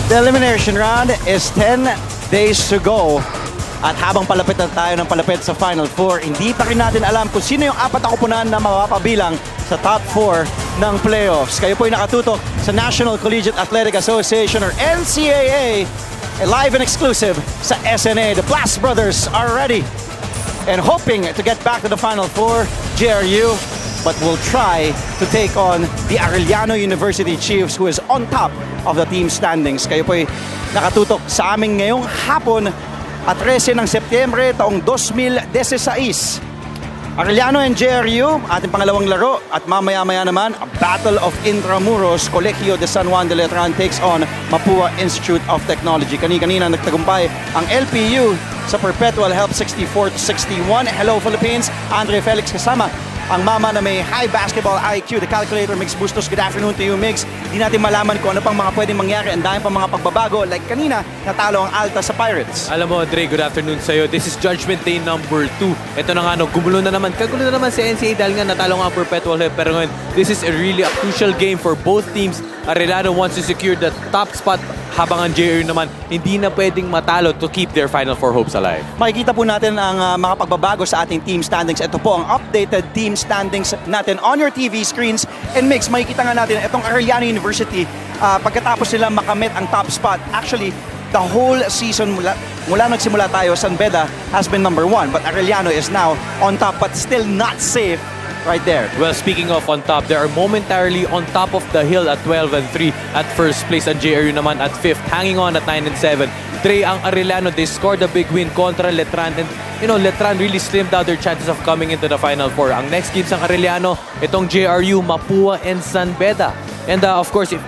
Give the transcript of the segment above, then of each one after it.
The elimination round is 10 days to go. At habang palapit na tayo ng palapit sa Final Four, hindi pa rin natin alam kung sino yung apat na kupunan na mapapabilang sa top 4 ng playoffs. Kayo po ay nakatutok sa National Collegiate Athletic Association or NCAA, live and exclusive sa SNA. The Blast Brothers are ready and hoping to get back to the Final Four. JRU, but will try to take on the Arellano University Chiefs, who is on top of the team standings. Kayo po ay nakatutok sa amin ngayong hapon at 13 ng Setyembre taong 2016. Arellano and JRU, ating pangalawang laro. At mamaya-maya naman, a Battle of Intramuros. Colegio de San Juan de Letran takes on Mapua Institute of Technology. Kanina nagtagumpay ang LPU sa Perpetual Help 64-61. Hello Philippines, Andre Felix kasama ang mama na may high basketball IQ, the calculator, Migs Bustos. Good afternoon to you, Migs. Di natin malaman kung ano pang mga pwedeng mangyari. Ang dami pang mga pagbabago. Like kanina, natalo ang Alta sa Pirates. Alam mo, Andre, good afternoon sa'yo. This is Judgment Day number 2. Ito na nga, gumulo na naman. Kagulo na naman si NCAA dahil nga natalo nga ang Perpetual Help. Pero ngayon, this is really a crucial game for both teams. Arellano wants to secure the top spot, habang ang JRU naman hindi na pwedeng matalo to keep their Final Four hopes alive. Makikita po natin ang mga pagbabago sa ating team standings. Ito po ang updated team standings natin on your TV screens. And Mix, makikita nga natin itong Arellano University, pagkatapos nila makamit ang top spot. Actually, the whole season mula nagsimula tayo, San Beda has been number 1. But Arellano is now on top but still not safe. Right there. Well, speaking of on top, they are momentarily on top of the hill at 12-3 at first place, and JRU naman at 5th, hanging on at 9-7. Dre, ang Arellano, they scored a big win kontra Letran, and Letran really slimmed down their chances of coming into the Final Four. Ang next games ng Arellano, itong JRU, Mapua, and San Beda. And of course, if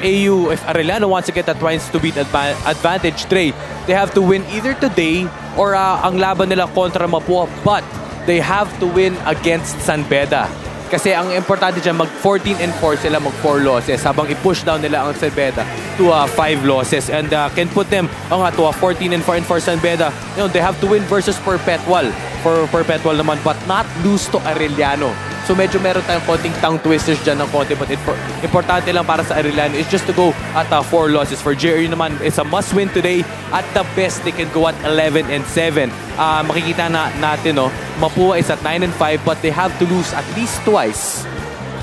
Arellano wants to get that twice to beat advantage, Dre, they have to win either today or ang laban nila kontra Mapua, but they have to win against San Beda. Kasi ang importante dyan, mag 14-4 sila, mag 4 losses, habang i-push down nila ang San Beda to 5 losses, and can put them to a 14-4. And for San Beda, they have to win versus Perpetual. For Perpetual naman, but not lose to Arellano. So medyo meron tayong konting tongue twisters dyan ng konti, but importante lang para sa Arellano is just to go at 4 losses. For JRU naman, it's a must win today. At the best, they can go at 11-7. Makikita natin, Mapua is at 9-5, but they have to lose at least twice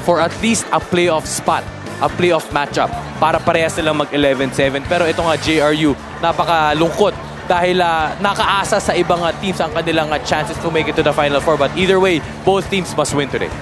for at least a playoff spot, a playoff matchup, para parehas silang mag 11-7. Pero ito nga, JRU, napakalungkot dahil nakaasa sa ibang teams ang kanilang chances to make it to the Final Four. But either way, both teams must win today.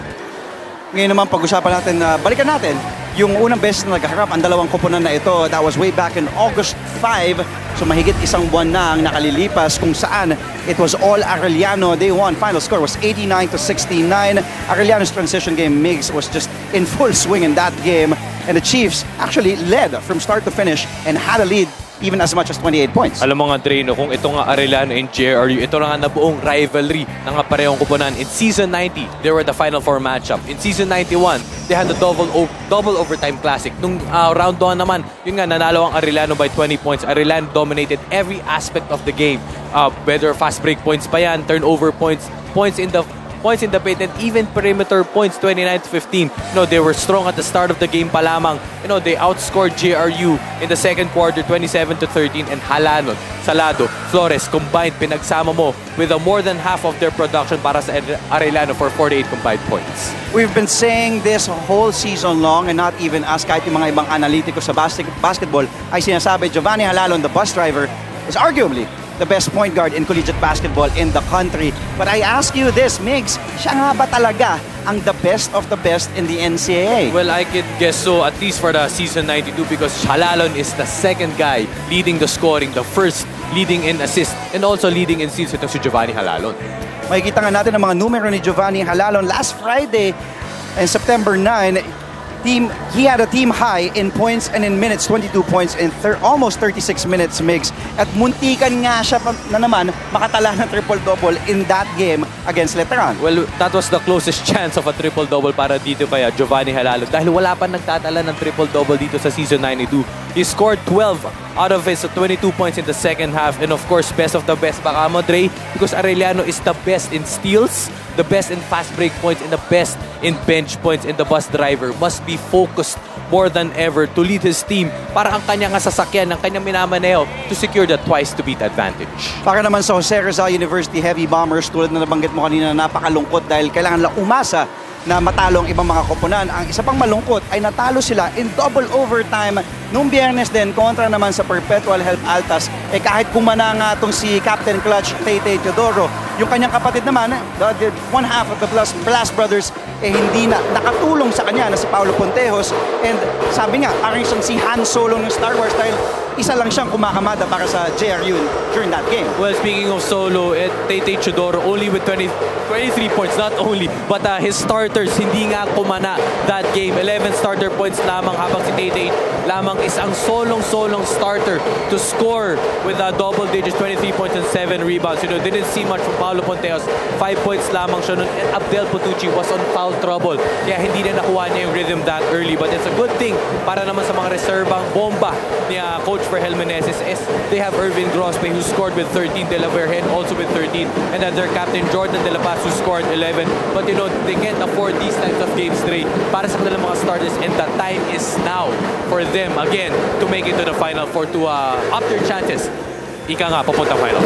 Ngayon naman, pag-usapan natin, balikan natin yung unang beses na nagkaharap ang dalawang koponan na ito. That was way back in August 5. So mahigit isang buwan na ang nakalilipas, kung saan it was all Arellano. They won. Final score was 89-69. Arellano's transition game, Migs, was just in full swing in that game. And the Chiefs actually led from start to finish and had a lead even as much as 28 points. Alam mo nga, Trino, kung ito nga Arellano and JRU, ito na nga nabuong rivalry ng parehong kupunan. In Season 90, they were the Final Four matchup. In Season 91, they had the double overtime classic. Nung round 1 naman, yun nga, nanalo ang Arellano by 20 points. Arellano dominated every aspect of the game. Whether fast break points pa yan, turnover points, points in the paint, and even perimeter points, 29-15. They were strong at the start of the game pa lamang. They outscored JRU in the second quarter, 27-13, and Halanot, Salado, Flores combined, pinagsama mo with more than half of their production para sa Arellano for 48 combined points. We've been saying this whole season long, and not even us, kahit yung mga ibang analytico sa basketball, ay sinasabi Giovanni Halalon, the bus driver, is arguably the best point guard in collegiate basketball in the country. But I ask you this, Migs, siya nga ba talaga ang the best of the best in the NCAA? Well, I could guess so, at least for the Season 92, because Halalon is the second guy leading the scoring, the first leading in assist, and also leading in steals. Ito si Giovanni Halalon. Makikita nga natin ang mga numero ni Giovanni Halalon. Last Friday, in September 9, he had a team high in points and in minutes, 22 points in almost 36 minutes, Migs. At muntikan nga siya na naman makatala ng triple-double in that game against Letran. Well, that was the closest chance of a triple-double para dito kay Giovanni Halalon, dahil wala pa nagtatala ng triple-double dito sa Season 92 He scored 12 out of his 22 points in the second half. And of course, best of the best baka mo, Dre, because Arellano is the best in steals, the best in fast break points, and the best in bench points. And the bus driver must be focused more than ever to lead his team para ang kanyang sasakyan, ang kanyang minamaneo to secure the twice-to-beat advantage. Para naman sa Jose Rizal University Heavy Bombers, tulad na nabanggit mo kanina, napakalungkot dahil kailangan lang umasa na matalo ang ibang mga koponan. Ang isa pang malungkot ay natalo sila in double overtime nung Biyernes din kontra naman sa Perpetual Health Altas. Kahit pumana nga itong si Captain Clutch Tay Teodoro, yung kanyang kapatid naman, the one half of the Blast Brothers, hindi na nakatulong sa kanya na si Paolo Pontejos. And sabi nga, parang siyang si Han Solo ng Star Wars dahil isa lang siyang kumakamada para sa JRU during that game. Well, speaking of Solo, Tay Teodoro only with 23 points, not only, but his starters hindi nga kumana that game. 11 starter points lamang habang si Tay lamang is ang solong starter to score with double digits, 23 points and 7 rebounds. You know, didn't see much from Paolo Pontejos. 5 points lamang siya nun. And Abdel Putucci was on foul trouble. Kaya hindi na nakuha niya yung rhythm that early. But it's a good thing para naman sa mga reservang bomba ni Coach Ferhel Meneses is they have Irvin Grospe who scored with 13, De La Vergen also with 13, and then their captain Jordan De La Paz who scored 11. But you know, they can't afford these types of games straight para sa kanilang mga starters, and the time is now for them again to make it to the Final Four to up their chances. Ika nga, papuntang final.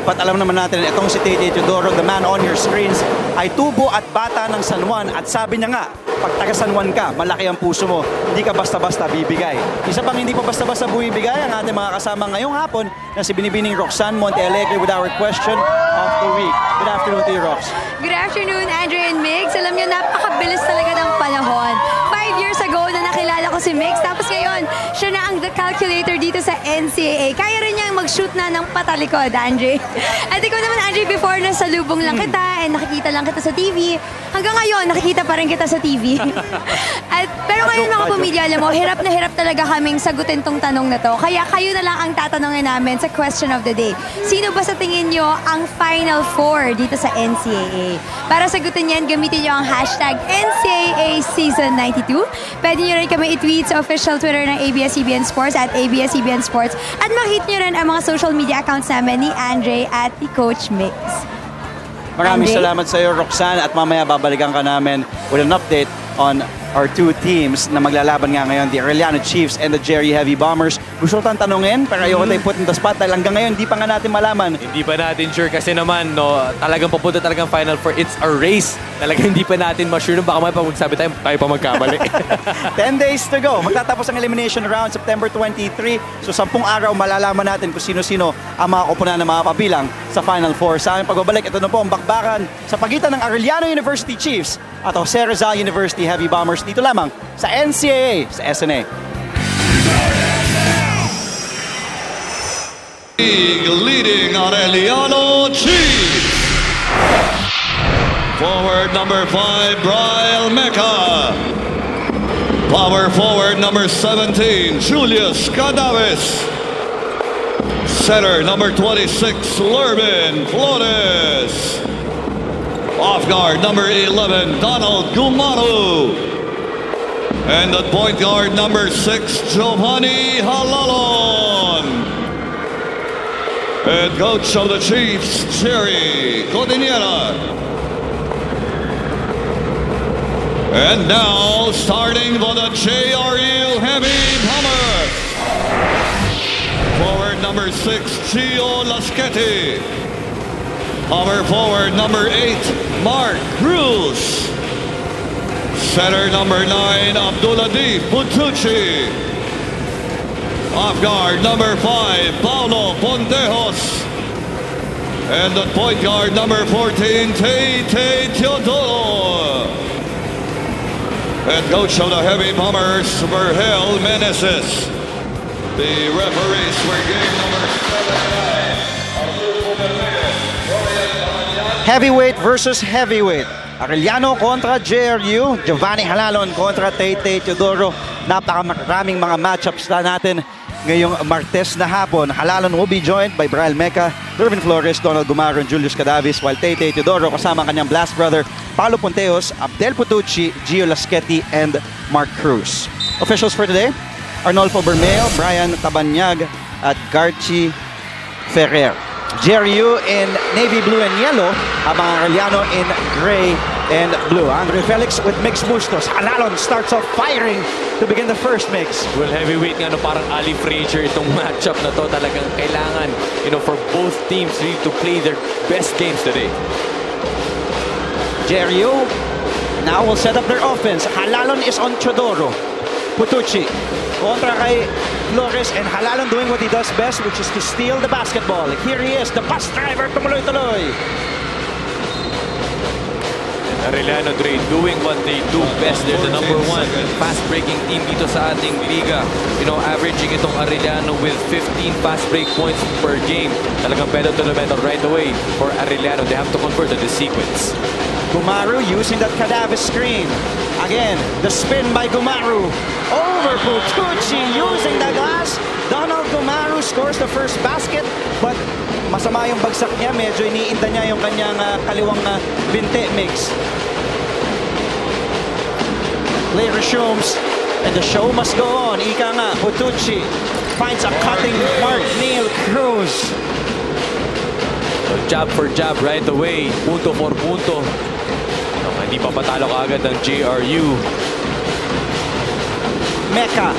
But alam naman natin, itong si Tay Teodoro, the man on your screens, ay tubo at bata ng San Juan. At sabi niya nga, pag taga San Juan ka, malaki ang puso mo, hindi ka basta-basta bibigay. Isa pang hindi pa basta-basta bumibigay ang ating mga kasama ngayong hapon na si Binibining Roxanne Montealegre with our question of the week. Good afternoon to you, Rox. Good afternoon, Andrew and Migs. Alam niyo, napakabilis talaga ng panahon. 5 years ago na nakilala ko si Migs, tapos ngayon, siya na ang the calculator dito sa NCAA. Kaya rin niyang mag-shoot na ng patalikod, Andre. At ikaw naman, Andre, before nasa lubong lang kita, and nakikita lang kita sa TV. Hanggang ngayon, nakikita pa rin kita sa TV. Pero ngayon, mga pamilya, alam mo, hirap na hirap talaga kaming sagutin tong tanong na to. Kaya kayo na lang ang tatanungin namin sa question of the day. Sino ba sa tingin nyo ang Final Four dito sa NCAA? Para sagutin yan, gamitin nyo ang hashtag NCAA Season 92. Pwede nyo rin kami i-tweet sa official Twitter ng ABS-CBN Sports at ABS-CBN Sports. At makita nyo rin ang mga social media accounts namin ni Andre at ni Coach Mix. Maraming salamat sa iyo, Roxanne, at mamaya babalikan ka namin with an update on our two teams na maglalaban nga ngayon, the Arellano Chiefs and the JRU Heavy Bombers. Gusto ko tayong tanungin, pero ayoko tayo put in the spot dahil hanggang ngayon, hindi pa nga natin malaman. Hindi pa natin sure kasi naman, no, talagang papunta talagang Final Four. It's a race. Talagang hindi pa natin ma-sure. Baka may pamagsabi tayo pa magkamali. 10 days to go. Magtatapos ang elimination round September 23. So 10 araw malalaman natin kung sino-sino ang mga koponan na mapapabilang sa Final Four. Sa aming pagbabalik, ito na po ang bakbakan sa pagitan ng Arellano University Chiefs at Jose Rizal University Heavy Bombers dito lamang sa NCAA sa SNA. Leading Arellano Chiefs. Forward number 5, Brian Mecca. Power forward number 17, Julius Cadavis. Center number 26, Lervin Flores. Off guard number 11, Donald Gumaro. And at point guard number 6, Giovanni Halalon. Head coach of the Chiefs, Jerry Cordillera. And now, starting for the JRU Heavy Bombers. Forward number 6, Gio Laschetti. Power forward number 8, Mark Cruz. Center number 9, Abdulladif Putucci. Off guard number 5, Paulo Pontejos. And at point guard number 14, Tay Teodoro. Head coach of the Heavy Bombers, Ferhel Meneses. The referees were game number 79. Heavyweight versus heavyweight. Arellano kontra JRU, Giovanni Halalon kontra Tay Teodoro. Napakaraming mga matchups na natin ngayong Martes na hapon. Halalon will be joined by Brian Mecca, Lervin Flores, Donald Gumaro, and Julius Cadavis, while Tay Teodoro kasama kanyang blast brother Paolo Pontejos, Abdel Putucci, Gio Laschetti, and Mark Cruz. Officials for today? Arnolfo Bermeo, Brian Cabanyag, at Garchi Ferrer. JRU in navy blue and yellow, habang Arellano in gray and blue. Andre Felix with mixed bustos. Alalon starts off firing to begin the first mix. Well, heavyweight nga, no, parang Ali Frazier itong matchup na to. Talagang kailangan, for both teams really to play their best games today. JRU now will set up their offense. Halalon is on Chodoro. Putucci kontra kay Flores, and Halalon doing what he does best, which is to steal the basketball. Here he is, the bus driver, tumuloy-tuloy. Arellano, Dre, doing what they do best. They're the number one fast-breaking team dito sa ating liga. Averaging itong Arellano with 15 fast-break points per game. Talagang pedal to the metal right away for Arellano. They have to convert to this sequence. Gumaru using that cadaver screen. Again, the spin by Gumaru. Over Putucci using the glass. Donald Gumaru scores the first basket, but masama yung bagsak niya. Medyo iniinda niya yung kanyang kaliwang binte mix. Play resumes, and the show must go on. Ika nga, Putucci finds a cutting Mark Neil Cruz. So, jab for jab right away. Punto for punto. Hindi pa patalo kaagad ng JRU. Mecca.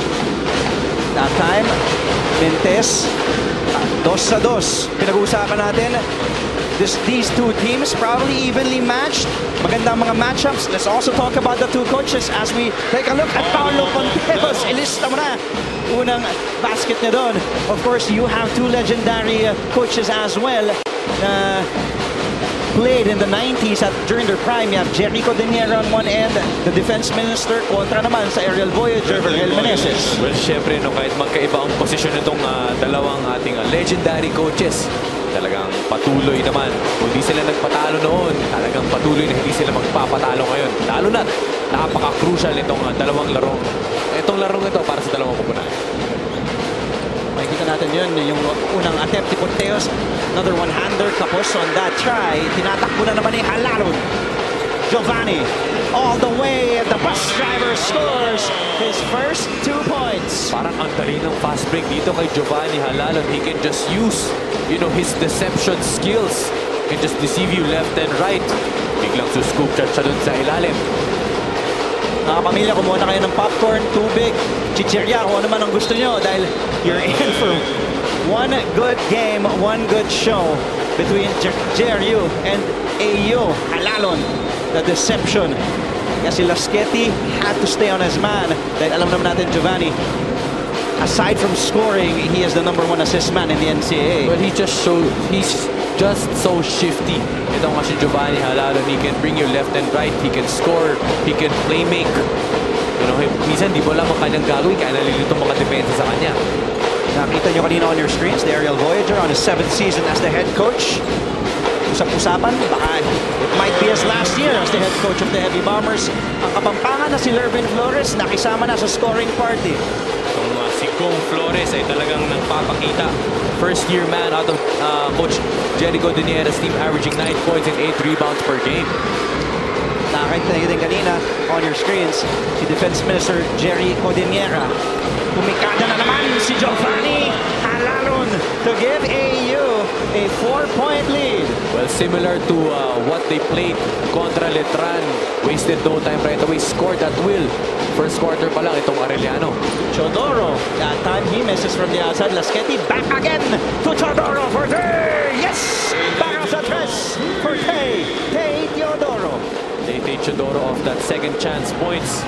That time, Mentes. 2-2. Pinag-uusapan natin. These two teams probably evenly matched. Magandang mga matchups. Let's also talk about the two coaches as we take a look at Paolo Ponteros. Ilista mo na. Unang basket niya doon. Of course, you have two legendary coaches as well na played in the 90s at during their prime. You have Jericho Deniera on one end, the defense minister, kontra naman sa aerial voyager, Vergel Meneses. Well, syempre, kahit magkaiba ang posisyon nitong dalawang ating legendary coaches, talagang patuloy naman. Kung di sila nagpatalo noon, talagang patuloy na hindi sila magpapatalo ngayon. Lalo na, napaka-crucial itong dalawang larong. Itong larong ito para sa dalawang kupunan. Makikita natin yun, yung unang attempt ni Ponteos. Another one-hander, tapos on that try, tinatakbo na naman ni Halalon. Giovanni, all the way, and the bus driver scores his first 2 points. Parang ang dali ng fast break dito kay Giovanni Halalon. He can just use, his deception skills. He can just deceive you left and right. Biglang suscoop siya dun sa ilalim. Mga pamilya, kumuha na kayo ng popcorn, tubig, chichirya, kung ano man ang gusto nyo, dahil you're in for one good game, one good show between JRU and AU. Halalon, the deception. Kasi Lasqueti had to stay on his man, dahil alam naman natin, Giovanni, aside from scoring, he is the #1 assist man in the NCAA. Well, he's just so shifty. Ito nga si Giovanni Halalon. He can bring you left and right. He can score. He can play make. Minsan di mo alam ang kanyang gagawin kaya nalilito mga depensa sa kanya. Nakita nyo kanina on your screens, the aerial voyager on his 7th season as the head coach. Usap-usapan, baka it might be his last year as the head coach of the Heavy Bombers. Ang kapampangan na si Lervin Flores, nakisama na sa scoring party. Si Gong Flores ay talagang nagpapakita. First year man out of Coach Jericho Deniera's team, averaging 9 points and 8 rebounds per game. Nakita nyo din kanina on your screens, si Defense Minister Jerry Codiniera. Pumikada na naman si Giovanni Halalon to give AU a 4-point lead. Well, similar to what they played contra Letran. Wasted no time right away. Scored at will. First quarter pa lang itong Arellano. Chodoro, that time he misses from the outside. Lasqueti back again to Chodoro for three. Yes! Back sa tres for Tay Teodoro. Tay Chodoro off that second chance points.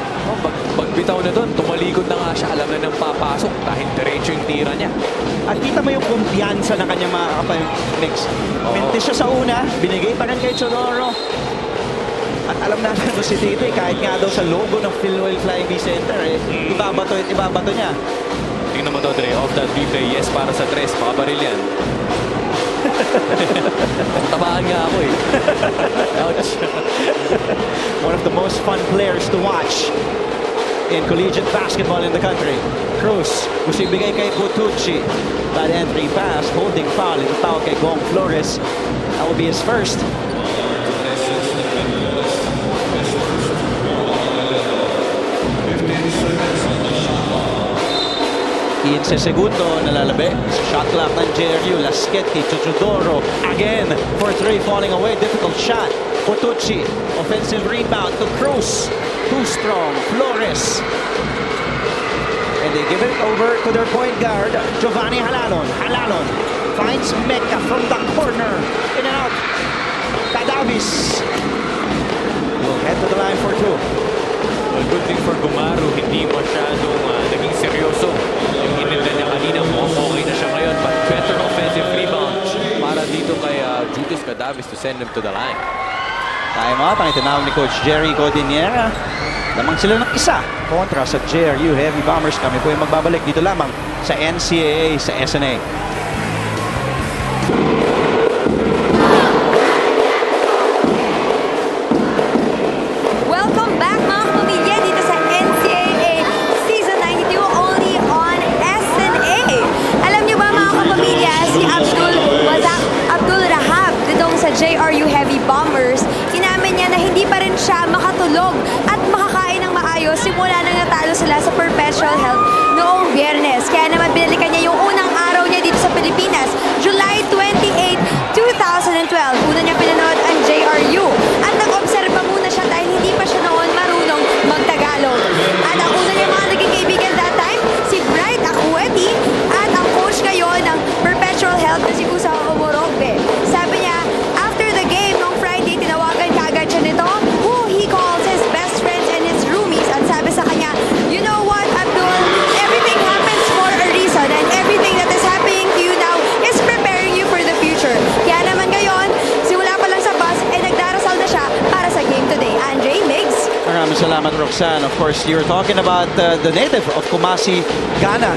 Pagbitaw na doon, tumalikod na nga siya. Alam na nang papasok dahil diretso yung tira niya. At kita mo yung kumpiyansa ng kanyang mga kapag-mix. Mintis siya sa una, binigay pa rin kay Chodoro. At alam natin si Tite, kahit nga daw sa logo ng Philwell Flying V Center, ibabato at ibabato niya. Tingnan mo to, Dre, off that replay, yes para sa tres, makabaril yan. Tabahan nga ako eh. Ouch. One of the most fun players to watch in collegiate basketball in the country. Cruz, gusto ibigay kay Putucci. Bad entry pass, holding foul, ito tawag kay Gong Flores. That will be his first. 15 segundo, nalalabi. Shot clock ng JRU. Lasqueti, Chodoro again for 3, falling away. Difficult shot. Potucci, offensive rebound to Cruz. Too strong. Flores. And they give it over to their point guard, Giovanni Halalon. Halalon finds Mecca from the corner. In and out. Tadavis will head to the line for 2. Well, good thing for Gumaru, hindi masyadong naging seryoso. Yung ininda niya kanina, mukhang okay na siya ngayon. But better offensive rebound para dito kay Judas Cadavis to send him to the line. Time up ang itinawag ni Coach Jerry Codiniera. Lamang sila ng isa kontra sa JRU Heavy Bombers. Kami po yung magbabalik dito lamang sa NCAA sa SNA. Welcome back mga kapamilya dito sa NCAA Season 92 only on SNA. Alam niyo ba mga kapamilya, si Abdul Rahab ditong sa JRU Heavy Bombers, inamin niya na hindi pa rin siya makatulog at makakain ng maayos simula nang natalo sila sa Perpetual Health noong Biyernes. Kaya naman binalikan niya yung unang araw niya dito sa Pilipinas, July 28, 2012. Una niya pinanood ang JRU at nag-obserba muna siya dahil hindi pa siya noon marunong magtagalog. At ang una niya mga naging kaibigan that time, si Bright Acueti at ang coach ngayon ng Perpetual Health na si Kusa Omorogbe. Sabi niya, after the game nung Friday, tinawagan kaagad siya nito, who he calls his best friends and his roomies. At sabi sa kanya, you know what, Abdul, everything happens for a reason and everything that is happening to you now is preparing you for the future. Kaya naman ngayon, simula pa lang sa bus, ay nagdarasal na siya para sa game today. Andre, Migs? Maraming salamat, Roxanne. Of course, you're talking about the native of Kumasi, Ghana.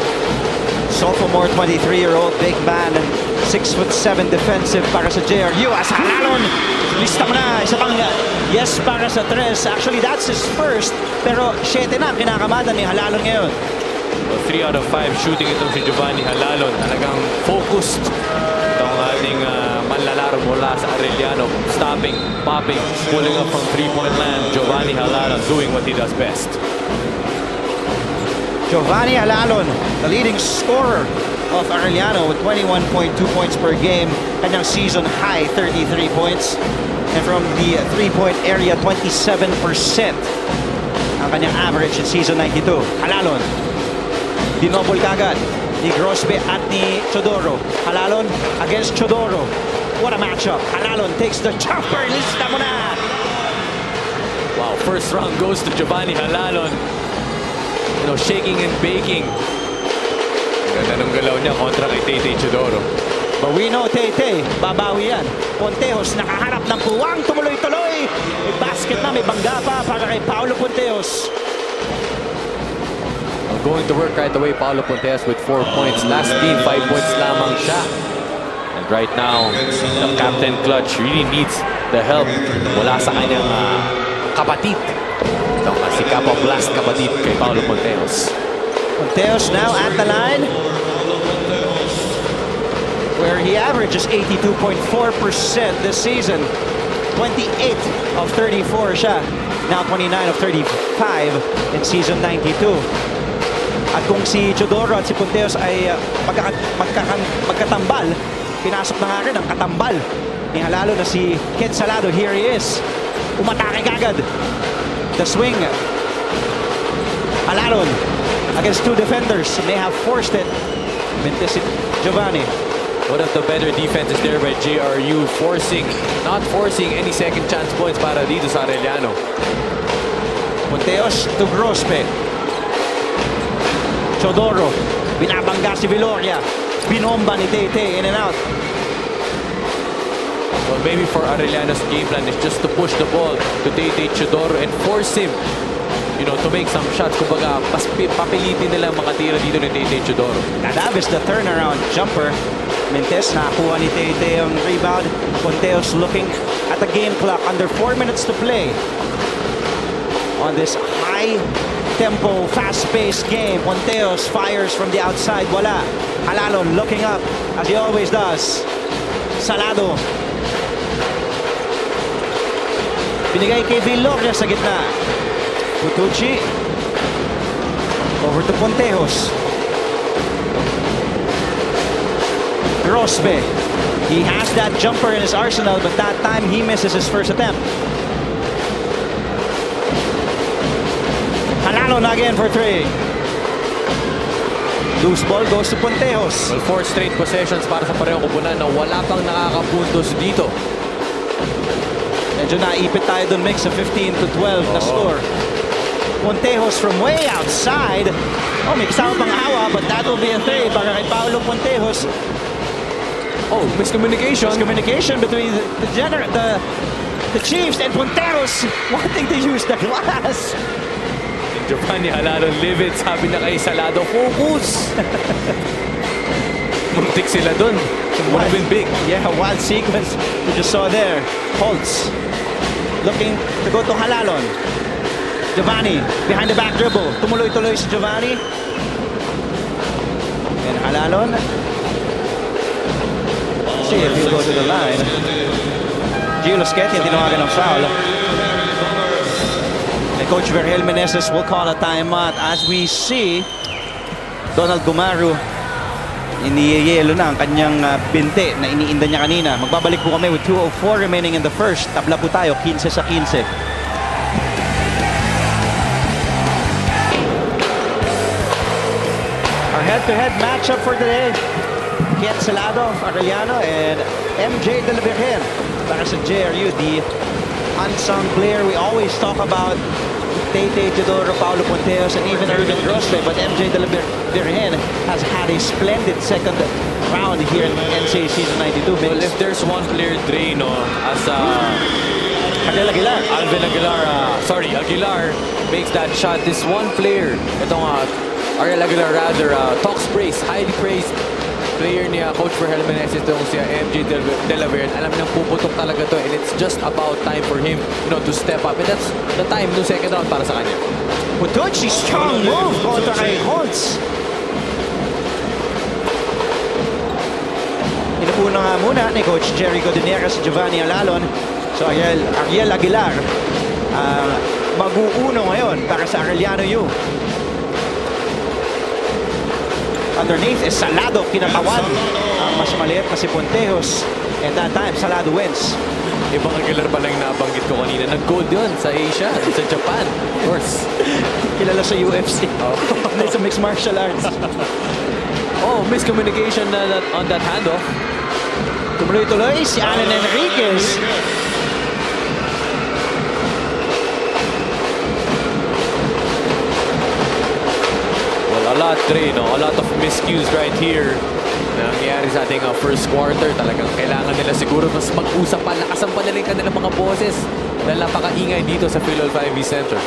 Sophomore, 23-year-old big man and 6'7" defensive para sa JRU. As Halalon, lista mo na. Isa pang yes para sa 3. Actually, that's his first. Pero 7 na ang kinakamatan ni Halalon ngayon. Well, 3 out of 5 shooting itong si Giovanni Halalon. Talagang focused itong ating manlalaro mula sa Arellano. Stopping, popping, pulling up from 3-point land. Giovanni Halalon doing what he does best. Giovanni Halalon, the leading scorer of Arellano with 21.2 points per game. Kanyang season high, 33 points. And from the 3-point area, 27% ang kanyang average in season 92. Halalon, dinobol kagad ni Grosbe at ni Chodoro. Halalon against Chodoro. What a matchup. Halalon takes the jumper. Lista mo na. Wow, first round goes to Giovanni Halalon. You know, shaking and baking. Ganda ng galaw niya kontra kay Tay Chodoro. But we know Tay, babawi yan. Pontejos nakaharap ng puwang, tumuloy-tuloy. May basket na, may bangga pa para kay Paolo Pontejos. Going to work right away, Paolo Pontejos with 4 points. Last game, 5 points lamang siya. And right now, the captain clutch really needs the help mula sa kanyang kapatid. Itong si Capo Blast kapatid kay Paolo Pontejos. Pontejos now at the line, where he averages 82.4% this season. 28 of 34 siya. Now 29 of 35 in season 92. At kung si Chodoro at si Pontejos ay magkatambal, pinasok na nga rin ang katambal ni Halalo na si Kid Salado. Here he is. Umatake kagad. The swing. Halalon against 2 defenders. May have forced it. Mintis Giovanni. One of the better defenses there by JRU, not forcing any second chance points para dito sa Arellano. Pontejos to Grospe. Chodoro, binabangga si Viloria. Binomba ni Tay in and out. Well, maybe for Arellano's game plan is just to push the ball to Tay Chodoro and force him, you know, to make some shots. Kumbaga, papilitin nila makatira dito ni Tay Chodoro. Cadavis, the turnaround jumper. Mintes, nakakuha ni Tay ang rebound. Pontejos looking at the game clock. Under 4 minutes to play. On this high-tempo, fast-paced game, Pontejos fires from the outside. Wala. Halalon looking up, as he always does. Salado. Binigay kay Viloria sa gitna. Putucci. Over to Pontejos. Grosbe. He has that jumper in his arsenal, but that time he misses his first attempt. Arellano again for 3. Loose ball goes to Puentejos. Well, 4 straight possessions para sa parehong kupunan na wala pang nakakapuntos dito. Medyo naipit tayo dun, Mix, sa 15-12 na score. Puentejos from way outside. Oh, may kasama pang awa, but that will be a 3 para kay Paolo Puentejos. Oh, miscommunication. Miscommunication between the Chiefs and Puentejos wanting to use the glass. Giovanni Arellano livid. Sabi na kay Salado, focus! Muntik sila dun. Would have been big. Yeah, wild sequence we just saw there. Holtz looking to go to Halalon. Giovanni behind the back dribble. Tumuloy-tuloy si Giovanni. And Halalon. See if he'll go to the line. Gio Losquet yung tinawagan ng foul. And Coach Vergel Meneses will call a timeout. As we see, Donald Gumaru, iniyeyelo na ang kanyang binte na iniinda niya kanina. Magbabalik po kami with 2:04 remaining in the first. Tabla po tayo, 15-15. Our head-to-head matchup for today. Ken Salado of Arellano and MJ De La Virgen para sa JRU, the unsung player we always talk about. Tete Teodoro, Paolo Puentejos, and even Irvin Grosbe, but MJ De La Virgen has had a splendid second round here in NCAA season 92. Well, if there's one player, Dre, no, as Aguilar. Alvin Aguilar, Aguilar makes that shot. This one player, itong Ariel Aguilar rather, talks praise, highly praised player niya, Coach Vergel Meneses, itong si MJ De La Virgen. Alam niyang puputok talaga to, and it's just about time for him, to step up. And that's the time no second round para sa kanya. Putucci, strong move kontra kay Holtz. Inupuna nga muna ni Coach Jerry Godinera si Giovanni Arellano. So Ariel Aguilar mag-uuno ngayon para sa Arellano U. Underneath is Salado, kinatawan ang mas maliit na si Puentejos. And that time, Salado wins. Ibang Aguilar pa lang nabanggit ko kanina. Nag-gold yun sa Asia, sa Japan, of course. Kilala sa UFC. Sa mixed martial arts. Oh, miscommunication on that handoff. Tumuloy-tuloy si Allen Enriquez. A lot, Dre, a lot of miscues right here na nangyayari sa ating first quarter. Talagang kailangan nila siguro mas mag-usap pa, lakasan pa nila yung kanilang mga boses dahil napakaingay dito sa Philol 5V Center.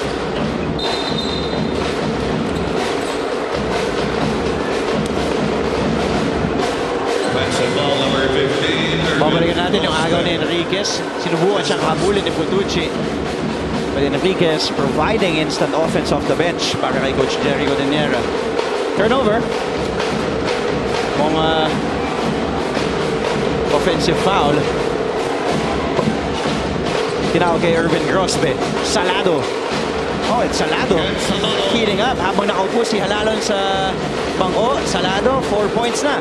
Babalikan natin yung agaw ni Enriquez. Sinubukan siyang habulin ni Putucci. But Enriquez providing instant offense off the bench para kay Coach Jerry Godinera. Turnover. Kung offensive foul. Tinawag kay Irvin Grosbe. Salado. Oh, it's Salado heating up habang nakaupo si Halalon sa bangko. Salado, 4 points na.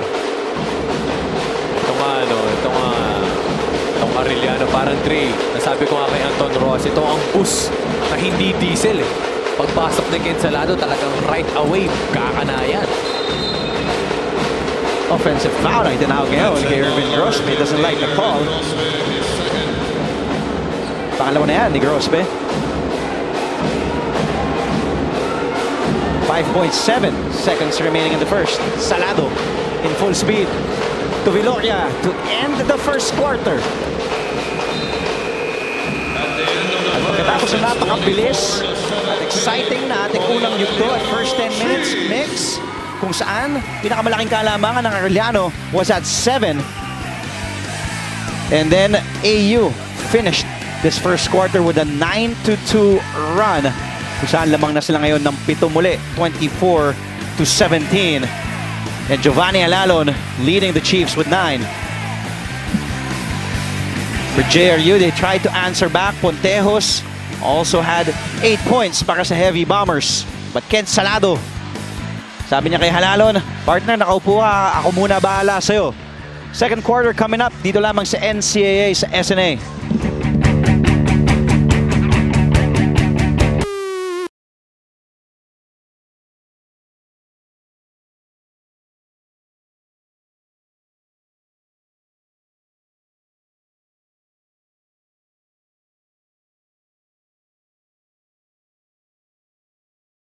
Itong Arellano, parang Dre, nasabi ko nga kay Anton Ross, ito ang bus na hindi diesel eh. Pagpasok ni Ken Salado, talagang right away, kakanayan. Offensive foul ang tinawag ngayon kay Irvin Grosbe. Doesn't like the call. Pangalawa na yan ni Grosbe. 5.7 seconds remaining in the first. Salado in full speed to Viloria to end the first quarter. At pagkatapos na napakabilis at exciting na ating unang yugto at first 10 minutes mix, kung saan pinakamalaking kalamangan ng Arellano was at 7. And then AU finished this first quarter with a 9-2 run, kung saan lamang na sila ngayon ng 7 muli, 24-17. And Giovanni Arellano leading the Chiefs with 9. For JRU, they tried to answer back. Puentejos also had 8 points para sa Heavy Bombers. But Ken Salado, sabi niya kay Arellano, partner, nakaupo ka, ako muna bahala sa'yo. Second quarter coming up dito lamang sa NCAA sa SNA.